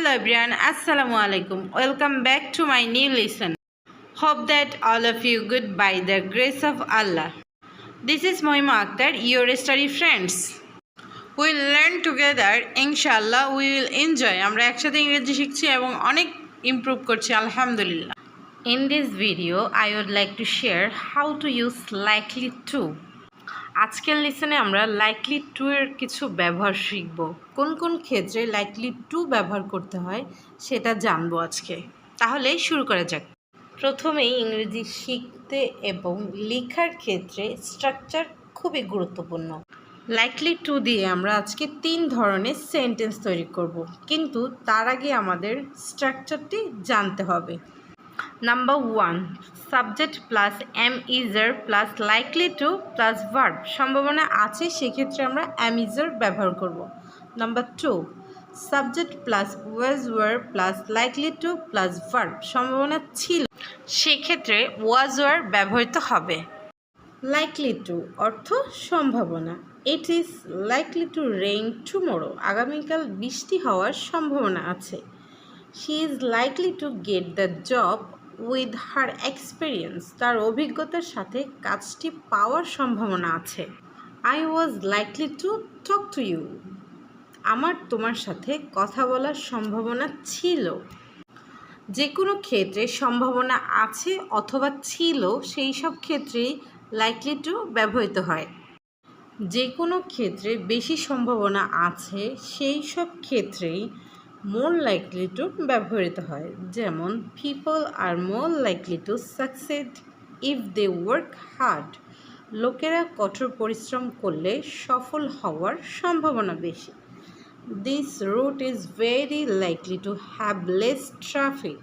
Hello everyone, Assalamu alaikum. Welcome back to my new lesson. Hope that all of you good by the grace of Allah. This is Mohima Akhtar, your study friends. We'll learn together, inshallah we will enjoy. আমরা একসাথে ইংরেজি শিখছি এবং অনেক improve করছি আলহামদুলিল্লাহ. In this video, I would like to share how to use likely to. আজকের লেসনে আমরা লাইকলি টু এর কিছু ব্যবহার শিখব। কোন কোন ক্ষেত্রে লাইকলি টু ব্যবহার করতে হয় সেটা জানবো আজকে। তাহলে শুরু করা যাক। প্রথমেই ইংরেজি শিখতে এবং লেখার ক্ষেত্রে স্ট্রাকচার খুবই গুরুত্বপূর্ণ। লাইকলি টু দিয়ে আমরা আজকে 3 ধরনের সেন্টেন্স তৈরি করব, কিন্তু তার আগে আমাদের স্ট্রাকচারটি জানতে হবে। Number 1, subject plus M ইজার plus likely to plus verb. সম্ভাবনা আছে, সেক্ষেত্রে আমরা এম ইজার ব্যবহার করব। Number 2, subject plus was were plus likely to plus verb. সম্ভাবনা ছিল, সেক্ষেত্রে ওয়াজ ওয়ার ব্যবহৃত হবে। লাইকলি টু অর্থ সম্ভাবনা। It is likely to rain tomorrow. আগামীকাল বৃষ্টি হওয়ার সম্ভাবনা আছে। She is likely to get the job with her experience. তার অভিজ্ঞতার সাথে কাজটি পাওয়ার সম্ভাবনা আছে। I was likely to talk to you. আমার তোমার সাথে কথা বলার সম্ভাবনা ছিল। যে কোনো ক্ষেত্রে সম্ভাবনা আছে অথবা ছিল, সেই সব ক্ষেত্রেই লাইকলি টু ব্যবহৃত হয়। যে কোনো ক্ষেত্রে বেশি সম্ভাবনা আছে, সেই সব ক্ষেত্রেই মোর লাইকলি টু ব্যবহৃত হয়। যেমন people are more likely to succeed if they work hard. লোকেরা কঠোর পরিশ্রম করলে সফল হওয়ার সম্ভাবনা বেশি। This route is very likely to have less traffic.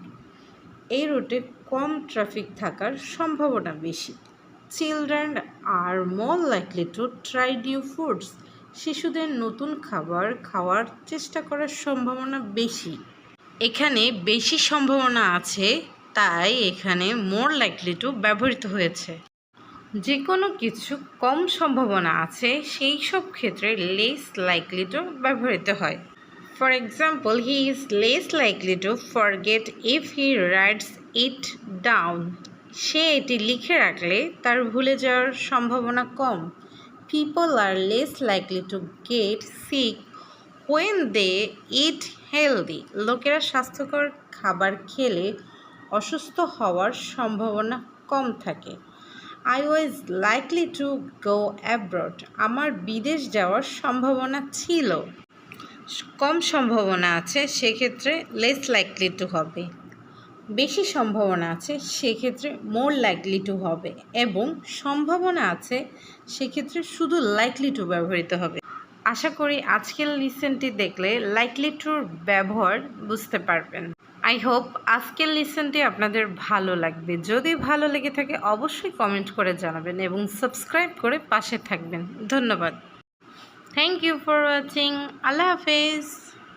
এই রুটে কম ট্রাফিক থাকার সম্ভাবনা বেশি। Children are more likely to try new foods. শিশুদের নতুন খাবার খাওয়ার চেষ্টা করার সম্ভাবনা বেশি। এখানে বেশি সম্ভাবনা আছে, তাই এখানে মোর লাইকলি টু ব্যবহৃত হয়েছে। যে কোনো কিছু কম সম্ভাবনা আছে, সেই সব ক্ষেত্রে লেস লাইকলি টু ব্যবহৃত হয়। For example, he is less likely to forget if he writes it down. সে এটি লিখে রাখলে তার ভুলে যাওয়ার সম্ভাবনা কম। People are less likely to get sick when they eat healthy. লোকেরা স্বাস্থ্যকর খাবার খেলে অসুস্থ হওয়ার সম্ভাবনা কম থাকে। I was likely to go abroad. আমার বিদেশ যাওয়ার সম্ভাবনা ছিল। কম সম্ভাবনা আছে, সেক্ষেত্রে লেস লাইকলি টু হবে। বেশি সম্ভাবনা আছে, সেক্ষেত্রে মোর লাইকলি টু হবে, এবং সম্ভাবনা আছে, সেক্ষেত্রে শুধু লাইকলি টু ব্যবহৃত হবে। আশা করি আজকের লিসেনটি দেখলে লাইকলি টুর ব্যবহার বুঝতে পারবেন। আই হোপ আজকের লিসেনটি আপনাদের ভালো লাগবে। যদি ভালো লেগে থাকে অবশ্যই কমেন্ট করে জানাবেন এবং সাবস্ক্রাইব করে পাশে থাকবেন। ধন্যবাদ। Thank you for watching. আল্লাহ হাফেজ।